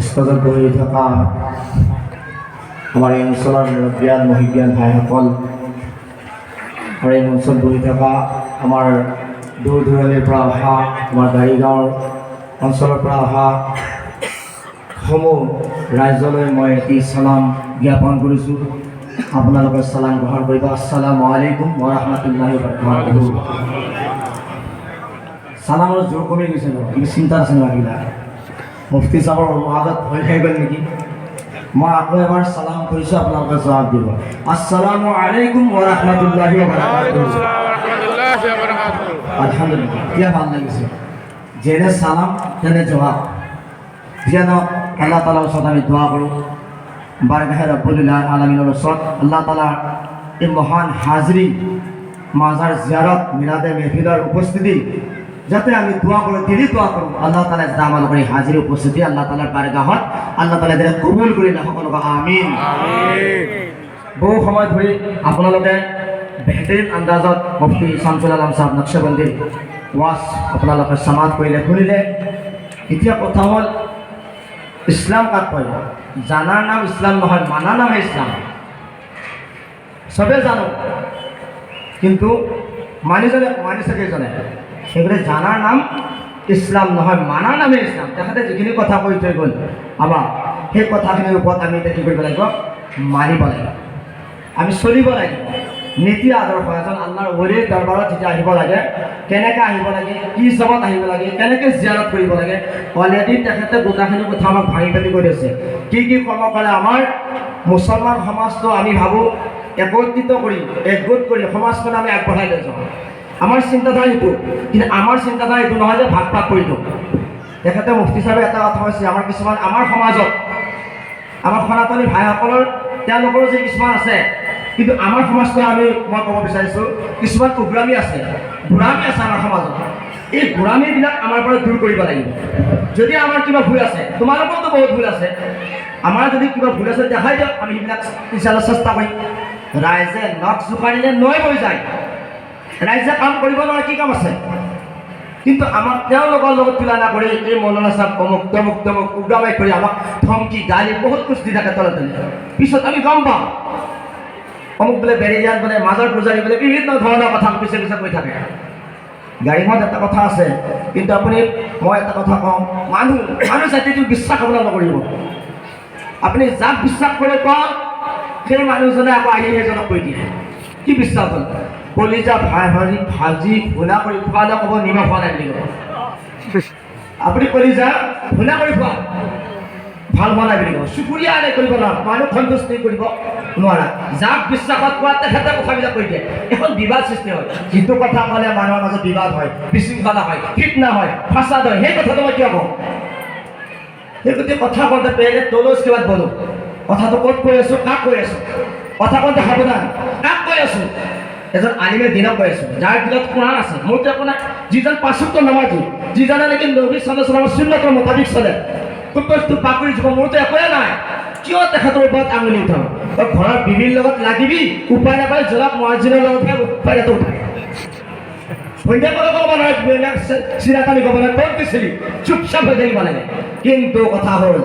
স্কুলত পঢ়ি থকা আমাৰ এই অঞ্চলৰ মুৰব্বীয়ান মহিজ্ঞান ভাইসকল আৰু এই অঞ্চলত বহি থকা আমাৰ দূৰ দূৰণিৰ পৰা অহা আমাৰ গাড়ীগাঁৱৰ অঞ্চলৰ পৰা অহা সমূহ ৰাইজলৈ মই এটি চালাম জ্ঞাপন কৰিছোঁ। আপোনালোকে চালাম গ্ৰহণ কৰিব। আসসালামু আলাইকুম ওয়া ৰাহমাতুল্লাহি ওয়া বাৰাকাতুহু। চালামৰ জোৰ কমি গৈছে ন, কিন্তু চিন্তা আছে নোৱাৰিলা মুফতি চাহাবৰ মাজত ভয় খাই গ'ল নেকি? মই আকৌ এবাৰ চালাম কৰিছোঁ, আপোনালোকে জবাব দিব। আসসালামু আলাইকুম ওয়া ৰাহমাতুল্লাহি ওয়া বাৰাকাতুহু। আলহামদুলিল্লাহ, এতিয়া ভাল লাগিছে। যেনে চালাম তেনে জবাব। যেন আল্লাহ তালাৰ ওচৰত আমি দোৱা কৰোঁ, বাৰগাহে ৰব্বুল আলামিনৰ ওচৰত আল্লাহ তালাৰ এই মহান হাজৰি মাজাৰ জিয়াৰত মিলাদে মেহফিলৰ উপস্থিতি যাতে আমি দোৱা কৰোঁ, দিলি দোৱা কৰোঁ আল্লাহ তালা যাতে আমালোকৰ এই হাজিৰ উপস্থিতি আল্লাহ তালাৰ বাৰগাহত আল্লাহ তালা যাতে কবুল কৰি লয় সকলোকে আমিন। বহু সময় ধৰি আপোনালোকে বেহতৰীন আন্দাজত মুফতি শামছুল আলম চাহাব নক্সবন্দীৰ ৱাজ আপোনালোকে সমাজ কৰিলে, শুনিলে। এতিয়া কথা হ'ল ইছলাম কাক কয়? জানাৰ নাম ইছলাম নহয়, মানাৰ নামহে ইছলাম। চবেই জানো, কিন্তু মানিছে কেইজনে? সেইগতে জানাৰ নাম ইছলাম নহয়, মানাৰ নামহে ইছলাম। তেখেতে যিখিনি কথা কৈ থৈ গ'ল আমাৰ সেই কথাখিনিৰ ওপৰত আমি এতিয়া কি কৰিব লাগিব? মানিব লাগিব, আমি চলিব লাগিব। নীতি আদৰ্শ এজন আল্লাহৰ ৱলীৰ দৰবাৰত যেতিয়া আহিব লাগে, কেনেকৈ আহিব লাগে, কি হিচাপত আহিব লাগে, কেনেকৈ জিয়াৰত কৰিব লাগে, অলৰেডি তেখেতে গোটাখিনি কথা আমাক ভাঙি পাতি কৰি আছে। কি কি কৰ্ম কৰে আমাৰ মুছলমান সমাজটো আমি ভাবোঁ একত্ৰিত কৰি একগোট কৰি সমাজখন আমি আগবঢ়াই লৈ যাওঁ। আমাৰ চিন্তাধাৰা এইটো, কিন্তু আমাৰ চিন্তাধাৰা এইটো নহয় যে ভাগ ভাগ কৰি দিওঁ। তেখেতে মুফতি চাহাবে এটা কথা কৈছে, আমাৰ কিছুমান আমাৰ সমাজত আমাৰ সনাতনী ভাইসকলৰ তেওঁলোকৰো যে কিছুমান আছে, কিন্তু আমাৰ সমাজখন মই ক'ব বিচাৰিছোঁ কিছুমান উগ্ৰামী আছে, ঘূৰামী আছে আমাৰ সমাজত। এই ঘূৰামীবিলাক আমাৰ পৰা দূৰ কৰিব লাগিব। যদি আমাৰ কিবা ভুল আছে, তোমালোকৰতো বহুত ভুল আছে, আমাৰ যদি কিবা ভুল আছে দেখাই দিয়ক, আমি সেইবিলাক পিছলৈ চেষ্টা কৰিম। ৰাইজে নখ জোকাৰিলে নৈ বৈ যায়। ৰাইজে কাম কৰিব নোৱাৰে, কি কাম আছে? কিন্তু আমাক তেওঁলোকৰ লগত তুলনা কৰি এই মৌলানা চাহাব অমুক তমুক তমুক উগ্ৰামী কৰি আমাক ধমকি গালি বহুত কুচ দি থাকে তলে তলে। পিছত আমি গম পাওঁ অমুক বোলে বেৰিয়ান বোলে মাজাৰ পূজাৰী বোলে বিভিন্ন ধৰণৰ কথা পিছে পিছে কৈ থাকে। গাড়ীখনত এটা কথা আছে, কিন্তু মই এটা কথা কওঁ, মানুহ জাতিটো বিশ্বাস আপোনাৰ নকৰিব। আপুনি যাক বিশ্বাস কৰে কওঁ, সেই মানুহজনে আকৌ আহি সেইজনক কৈ দিয়ে। কি বিশ্বাস হ'ল? কলিজা ভাজি ভুনা কৰি খোৱালে ক'ব নিমখ খোৱা নাই বুলি ক'ব। আপুনি কলিজা ভুনা কৰি খোৱা ভাল হোৱা নাই বুলি ক'ব। চুকুৰীয়া আদায় কৰিব নোৱাৰা, মানুহ সন্তুষ্টি কৰিব নোৱাৰা। যাক বিশ্বাসত কোৱা তেখেতে কথাবিলাক কৈ দিয়ে, এখন বিবাদ সৃষ্টি হয়। যিটো কথা ক'লে মানুহৰ মাজত বিবাদ হয়, বিশৃংখলা হয়, ফিটনা হয়, ফাচাদ হয়, সেই কথাটো মই কিয় কওঁ? সেই গোটেই কথা কওঁতে পেৰে তলচ কিবাত বলো, কথাটো ক'ত কৈ আছোঁ, কাক কৈ আছোঁ, কথা কওঁতে সাৱধান, কাক কৈ আছোঁ? এজন আলিমে দিনক কৈ আছোঁ, যাৰ দিনত কোৰাণ আছে। মোৰতো আপোনাৰ যিজন ৫ ওয়াক্ত নামাজি, যিজনে নেকি নবী সাল্লাল্লাহু আলাইহি ওয়াসাল্লামৰ সুন্নতৰ মোতাবিক চলে, তোৰটো পাকৰি যাব, মোৰতো একোৱে নাই। কিয় তেখেতৰ ওপৰত আঙুলি উঠাম? তই ঘৰৰ বিবিৰ লগত লাগিবি, উপায় নাপায় জলাক মুআজ্জিনৰ লগতহে উপায়টো উঠায়। সন্ধ্যা কথা ক'ব নোৱাৰে, চিৰাকানি ক'ব নোৱাৰে, ক'ত দিছিলি? চুপচাপ হৈ থাকিব লাগে। কিন্তু কথা হ'ল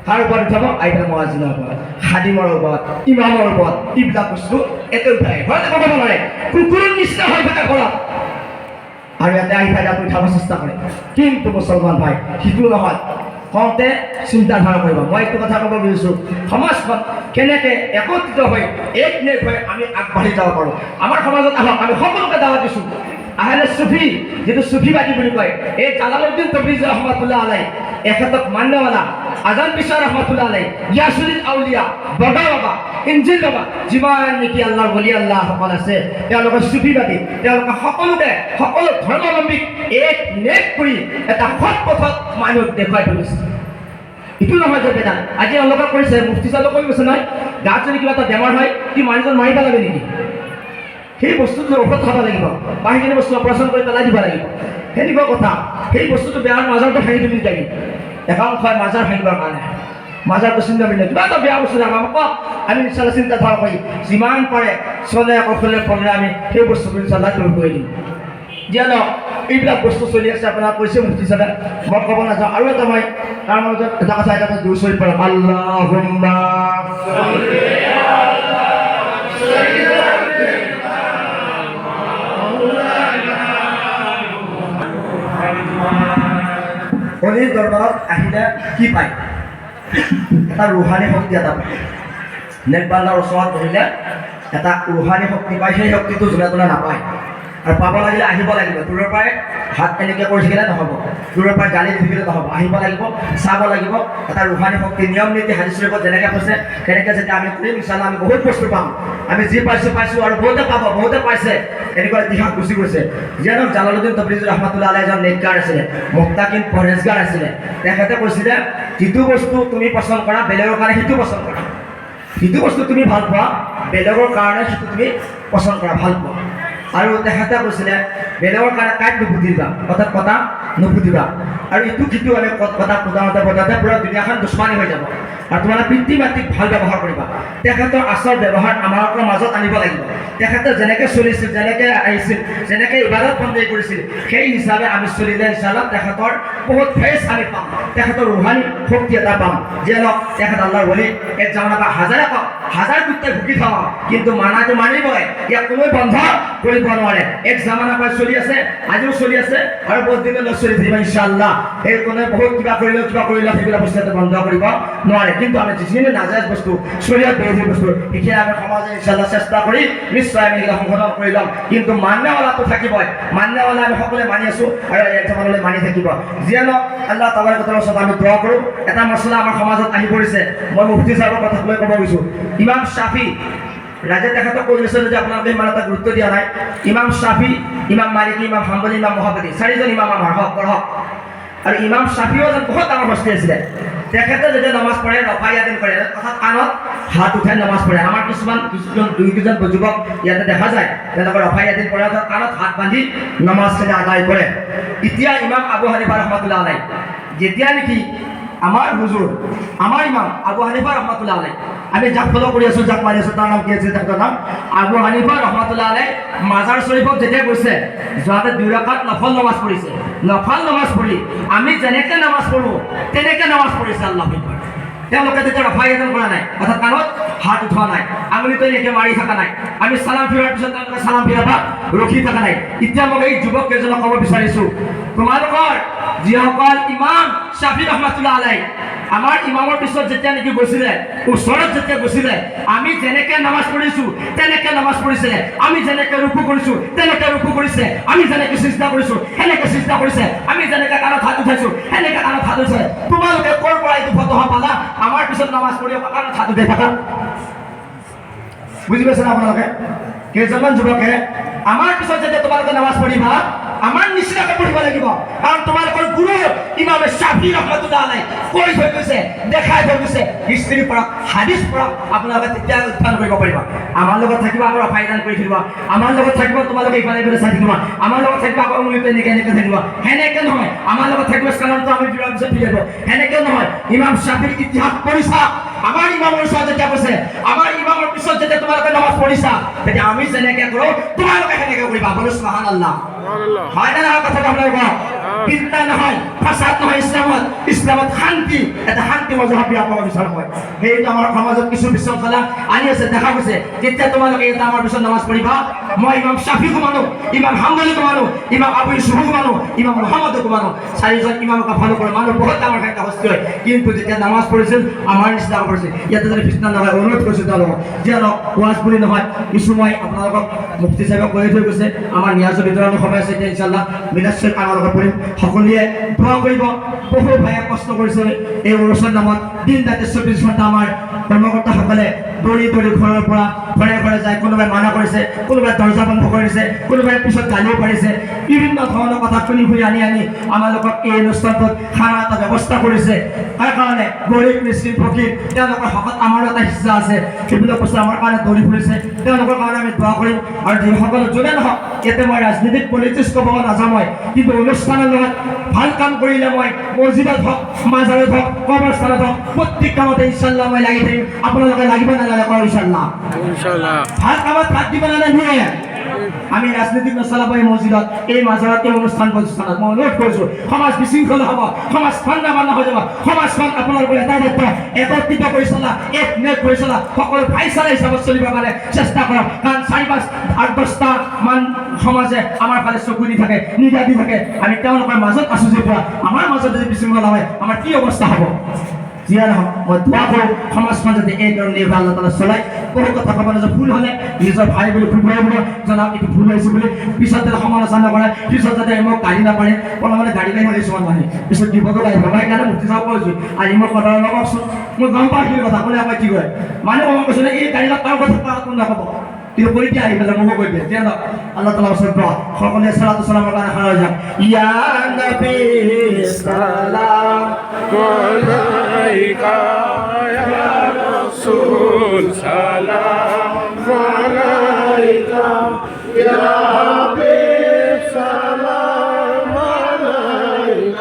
কাৰ ওপৰত উঠাব? আইতা মুআজ্জিনৰ ওপৰত, খাদিমৰ ওপৰত, ইমামৰ ওপৰত। এইবিলাক বস্তু এতে উঠাই ঘৰতে ক'ব নোৱাৰে, কুকুৰৰ নিচিনা হৈ থাকে ঘৰত, আৰু ইয়াতে আহি ফাইদাটো উঠাব চেষ্টা কৰে। কিন্তু মুছলমান ভাই সিটো নহয়, কওঁতে চিন্তাধাৰা কৰিব। মই এইটো কথা ক'ব বিচাৰিছোঁ, সমাজখন কেনেকৈ একত্ৰিত হৈ একনেক হৈ আমি আগবাঢ়ি যাব পাৰোঁ। আমাৰ সমাজত আহক, আমি সকলোকে দাৱাত দিছোঁ। আহলে চুফি, যিটো চুফিবাদী বুলি কয়, এই জালালুদ্দিন তবৰিজী ৰহমাতুল্লাহ আলাইহ, এখেতক মান্যৱালা আজান পিছৰ ৰহমাতুল্লাহ আলাইহ, ইয়াছুদ্দিন আউলিয়া, বগা বাবা, ইঞ্জিল বাবা, যিমান নেকি আল্লাহৰ বলি আল্লাহসকল আছে, তেওঁলোকৰ চুফিবাদী, তেওঁলোকে সকলোকে সকলো ধৰ্মাৱলম্বীক এক নেক কৰি এটা সৎ পথত মানুহক দেখুৱাই তুলিছে। এইটো নহয় যে বেদান আজি অলপ কৰিছে, মুফতি চাহাবে কৈ গৈছে নহয়, গাত যদি কিবা এটা বেমাৰ হয় কি মানুহজন মাৰিব লাগে নেকি? সেই বস্তুটো ঔষধ খাব লাগিব, বা সেইখিনি বস্তু অপাৰেশ্যন কৰি পেলাই দিব লাগিব। সেনেকুৱা কথা। সেই বস্তুটো বেয়াৰ মাজৰটো ভাঙি তুলি যায়। একাংশ হয় মাজাৰ ভাঙিবৰ কাৰণে, মাজাৰটো চিন্তা কৰিলে কিবা এটা বেয়া বস্তু আমাক কওক, আমি ইনশাল্লাহ চিন্তাধাৰা কৰি যিমান পাৰে চলে কৌশলে পঢ়িলে আমি সেই বস্তুটো ইনশাল্লাহ দূৰ কৰি দিম। যিয়ে নহওক এইবিলাক বস্তু চলি আছে আপোনাৰ কৈছে মুফতি হিচাপে মই ক'ব নাযাওঁ আৰু এটা মই তাৰ মাজত এটা কথা এটা দূৰ চলি পৰে আল্লাহুম্মা অলিৰ দৰবাৰত আহিলে কি পায় এটা ৰুহানী শক্তি এটা পায় নেকবান্দাৰ ওচৰত বহিলে এটা ৰুহানী শক্তি পায় সেই শক্তিটো যোনে তোনে নাপায় আৰু পাব লাগিলে আহিব লাগিব দূৰৰ পৰাই হাত এনেকৈ কৰি থাকিলে নহ'ব দূৰৰ পৰাই গালি দি থাকিলে নহ'ব আহিব লাগিব চাব লাগিব এটা ৰুহানী শক্তি নিয়ম নীতি হাদিছ শৰীফত যেনেকৈ কৈছে তেনেকৈ যেতিয়া আমি কৰিম ইনশাআল্লাহ আমি বহুত বস্তু পাম আমি যি পাইছোঁ আৰু বহুতে পাব বহুতে পাইছে এনেকুৱা ইতিহাস গুচি গৈছে যিহেতু জালালুদ্দিন তবৰিজী ৰহমাতুল্লাহ আলাইহি এজন নেককাৰ আছিলে মুত্তাকিন পৰহেজগাৰ আছিলে তেখেতে কৈছিলে যিটো বস্তু তুমি পচন্দ কৰা বেলেগৰ কাৰণে সেইটো পচন্দ কৰা যিটো বস্তু তুমি ভাল পোৱা বেলেগৰ কাৰণে সেইটো তুমি পচন্দ কৰা ভাল পোৱা আৰু তেখেতে কৈছিলে বেলেগৰ কাৰণে কাইট নুপুতিবা অৰ্থাৎ কথা নুপুতিবা আৰু ইটো সিটো আমি কথা পতাওঁতে পুৰা দুনিয়াখন দুশ্মনী হৈ যাব আৰু তোমালোকে পিতৃ মাতৃক ভাল ব্যৱহাৰ কৰিবা তেখেতৰ আচল ব্যৱহাৰ আমাৰ মাজত আনিব লাগিব তেখেতে যেনেকৈ চলিছিল যেনেকৈ আহিছিল যেনেকৈ ইবাদত বন্দী কৰিছিল সেই হিচাপে আমি চলিলে ইনশাআল্লাহ তেখেতৰ বহুত ফেচ আমি পাম তেখেতৰ ৰুহানী শক্তি এটা পাম যিয়ে নহওক তেখেত আল্লাহৰ বলি এক জামানা বা হাজাৰ কুত্তাই ভুকি খাওঁ কিন্তু মানাটো মানিবই ইয়াক কোনো বন্ধ কৰিব নোৱাৰে এক জামানা পৰা চলি আছে আজিও চলি আছে আৰু বহুত দিনলৈ চলি থাকিব ইনশাআল্লাহ এই কোনে বহুত কিবা কৰিলে সেইবিলাক বস্তু বন্ধ কৰিব নোৱাৰে কিন্তু আমি যিখিনি নাজায়জ বস্তু শৰীয়ত বিৰোধী বস্তু সেইখিনি আমি সমাজে ইনশাআল্লাহ চেষ্টা কৰি নিশ্চয় আমি এইবিলাক সংশোধন কৰি ল'ম কিন্তু মান্যৱালাটো থাকিবই মান্যৱালা আমি সকলোৱে মানি আছোঁ আৰু এক জামানলৈ মানি থাকিব যিয়ে নহওক আল্লাহ তাবাৰক তাআলাৰ ওচৰত আমি দোৱা কৰোঁ এটা মছলা আমাৰ সমাজত আহি পৰিছে মই মুফতি চাহাবৰ কথা লৈ ক'ব গৈছোঁ ইমাম শ্বাফি ৰাজে তেখেতক কৈ দিছে যে আপোনালোকে ইমান এটা গুৰুত্ব দিয়া নাই ইমাম শ্বাফি ইমাম মালিকি ইমাম হাম্বলী ইমাম মহাবদী চাৰিজন ইমাম আমাৰ পঢ়ক আৰু ইমাম শ্বাফিও এজন বহুত ডাঙৰ হস্তি আছিলে তেখেতে যেতিয়া নামাজ পঢ়ে ৰফায়াদিন কৰে অৰ্থাৎ কাণত হাত উঠাই নামাজ পঢ়ে আমাৰ কিছুমান দুই দুজন যুৱক ইয়াতে দেখা যায় তেওঁলোকে ৰফায়াদিন কৰে অৰ্থাৎ কাণত হাত বান্ধি নামাজখিনি আদায় কৰে এতিয়া ইমাম আবু হানিফা ৰহমাতুল্লাহ আলাইহি যেতিয়া নেকি আমাৰ হুজুৰ আমাৰ ইমাম আবু হানিফা ৰহমাতুল্লাহ আলাইহি আমি যাক ফলো কৰি আছোঁ যাক মানি আছোঁ তাৰ নাম কি আছিল তেখেতৰ নাম আবু হানিফা ৰহমাতুল্লাহ আলাইহি মাজাৰ শৰীফত যেতিয়া গৈছে যোৱাতে 2 ৰাকাত নফল নামাজ পঢ়িছে নফল নামাজ পঢ়ি আমি যেনেকৈ নামাজ পঢ়োঁ তেনেকৈ নামাজ পঢ়িছে আল্লাহ আকবার তেওঁলোকে তেতিয়া ৰফায়াদিন কৰা নাই অৰ্থাৎ কাণত হাত উঠোৱা নাই আঙুলিটো এনেকৈ মাৰি থকা নাই আমি চালাম ফিৰাৰ পিছত তেওঁলোকে চালাম ফিৰাৰ পৰা ৰখি থকা নাই এতিয়া মই এই যুৱক কেইজনক ক'ব বিচাৰিছোঁ তোমালোকৰ যিসকল ইমাম শ্বাফি ৰহমাতুল্লাহ আলাইহি আমাৰ ইমামৰ পিছত যেতিয়া নেকি গৈছিলে ওচৰত যেতিয়া গৈছিলে আমি যেনেকৈ নামাজ পঢ়িছোঁ তেনেকৈ নামাজ পঢ়িছে আমি যেনেকৈ ৰুকু কৰিছোঁ তেনেকৈ ৰুকু কৰিছে আমি যেনেকৈ চিজদা কৰিছোঁ সেনেকৈ চিজদা কৰিছে আমি যেনেকৈ কাণত হাত উঠাইছোঁ সেনেকৈ কাণত হাত উঠাইছে তোমালোকে ক'ৰ পৰা এইটো ফতোৱা পালা আমাৰ পিছত নামাজ পঢ়ি কাণত হাত উঠাই থাকা বুজি পাইছে না আপোনালোকে কেইজনমান যুৱকে আমাৰ পিছত যেতিয়া তোমালোকে নামাজ পঢ়িবা আমাৰ নিচিনাকৈ পঢ়িব লাগিব কাৰণ তোমালোকৰ গুৰু ইমাম শ্বাফি ৰহমাতুল্লাহ আলাইহি কৈ থৈ গৈছে দেখাই থৈ গৈছে হিষ্ট্ৰী পঢ়ক হাদিছ পঢ়ক আপোনালোকে তেতিয়া উত্থান কৰিব পাৰিব আমাৰ লগত থাকিব আকৌ ৰফায়াদিন কৰি থাকিব আমাৰ লগত থাকিব তোমালোকে ইফালে ইফালে চাই থাকিব আমাৰ লগত থাকিব আকৌ উলিতে এনেকৈ থাকিব সেনেকৈ নহয় আমাৰ লগত থাকিব স্থানটো আমি বিৰাৰ পিছত ফিৰিব সেনেকৈ নহয় ইমাম শ্বাফিৰ ইতিহাস পঢ়িছা আমাৰ ইমামৰ ওচৰত যেতিয়া কৈছে আমাৰ ইমামৰ পিছত যেতিয়া তোমালোকে নামাজ পঢ়িছা তেতিয়া আমি যেনেকৈ কৰোঁ তোমালোকে সেনেকৈ কৰিবা বলো সুবহানাল্লাহ হয় না কথা আপোনালোকৰ বিদ্যা নহয় ফাসাদ নহয় ইছলামত শান্তি এটা শান্তি মজহব বিয়াপাব বিচাৰোঁ মই সেইটো আমাৰ সমাজত কিছু বিশৃংখলা আনি আছে দেখা গৈছে যেতিয়া তোমালোকে এটা আমাৰ পিছত নামাজ পঢ়িবা মই ইমাম শ্বাফিকো মানো ইমাম হাম্বলীকো মানো ইমাম আবু ইউছুফকো মানো ইমাম মুহাম্মদকো মানো চাৰিজন ইমামক ফলো কৰে মানুহ বহুত ডাঙৰ এটা হস্তি হয় কিন্তু যেতিয়া নামাজ পঢ়িছিল আমাৰ নিচিনা কৰিছিল ইয়াতে যদি ফিতনা নহয় অনুৰোধ কৰিছোঁ তেওঁলোকক যিহেতু ওৱাজ বুলি নহয় কিছু মই আপোনালোকক মুফতি চাহেবক কৈ থৈ গৈছে আমাৰ নিয়াজৰ ভিতৰত সময় আছে এতিয়া ইনশাআল্লাহ মিনাশ্চয় আমাৰ লগত পঢ়িম সকলোৱে দোৱা কৰিব বহু ভাইয়ে কষ্ট কৰিছে এই অনুষ্ঠান নামত দিন ৰাতি 24 ঘণ্টা আমাৰ কৰ্মকৰ্তাসকলে দৌৰি ঘৰৰ পৰা ঘৰে যায় কোনোবাই মানা কৰিছে কোনোবাই দৰ্জা বন্ধ কৰিছে কোনোবাই পিছত গালিও পাৰিছে বিভিন্ন ধৰণৰ কথা শুনি আনি আমালোকক এই অনুষ্ঠানটোত খানা এটা ব্যৱস্থা কৰিছে তাৰ কাৰণে গৰীব মিস্কিন ফকীৰ তেওঁলোকৰ হকত আমাৰো এটা হিস্সা আছে সেইবিলাক বস্তু আমাৰ কাৰণে দৌৰি ফুৰিছে তেওঁলোকৰ কাৰণে আমি দোৱা কৰিম আৰু যিসকল যোনে নহওক ইয়াতে মই ৰাজনীতিক পলিটিক্স ক'ব নাযাওঁ মই কিন্তু অনুষ্ঠানৰ লগত ভাল কাম কৰিলে মই মছজিদত হওক মাজাৰত হওক কবৰস্থানত হওক প্ৰত্যেক কামতে ইনশাআল্লাহ মই লাগি থাকিম আপোনালোকে লাগিব নালাগে ইনশাআল্লাহ ভাল কামত ভাগ দিব নালাগে আমি ৰাজনীতি নচলাব এই মছজিদত, এই মাজাৰত, এই অনুষ্ঠান প্ৰতিষ্ঠানত মই অনুৰোধ কৰিছোঁ, সমাজ বিশৃংখল হ'ব, সমাজ ঠাণ্ডা বান্ধা হৈ যাব, সমাজখন আপোনালোকৰ এটা দায়িত্ব একত্ৰিত কৰি চলা, এক নেট কৰি চলা, সকলো ভাইচাৰা হিচাপত চলিবৰ কাৰণে চেষ্টা কৰক। কাৰণ 4-5-8-10টা মান সমাজে আমাৰ ফালে চকু দি থাকে, নিগা দি থাকে, আমি তেওঁলোকৰ মাজত আছোঁ যেতিয়া আমাৰ মাজত যদি বিশৃংখল হয় আমাৰ কি অৱস্থা হ'ব? যিয়ে নহওক মই দোৱা কৰোঁ সমাজখন যাতে এই ধৰণে নিৰ্ভৰ আল্লাহ তাআলা চলায়। বহু কথা ক'ব নাযায়, ভুল হ'লে নিজৰ ভাই বুলি শুধৰাই দিব, জনাওক এইটো ভুল হৈছে বুলি, পিছত যাতে সমালোচনা নকৰে, পিছত যাতে মোক গাড়ী নাপাৰে, প্ৰথমতে গাড়ী নাই হ'লে কিছুমান মানুহে পিছত বিপদত আহিব। মই সেইকাৰণে মুক্তি চাব কৈছোঁ, আজি মই কথা নকওকচোন, মই গম পাওঁ কি কথা ক'লে আকৌ কি কয় মানুহ ক'ব কৈছোঁ এই গাড়ীত তাৰ কথা কোন নক'ব, কিন্তু কৰি দিয়া আহি পেলাই মোকো কৈ দিয়ে। দিয়া নক আল্লাহ তাআলা ওচৰত দোৱা, সকলোৱে সালাতু সালামৰ কাৰণে খাৰা হৈ যাওক। ইয়া নবী সালাম আলাইকা ইয়া ৰাসূল সালাম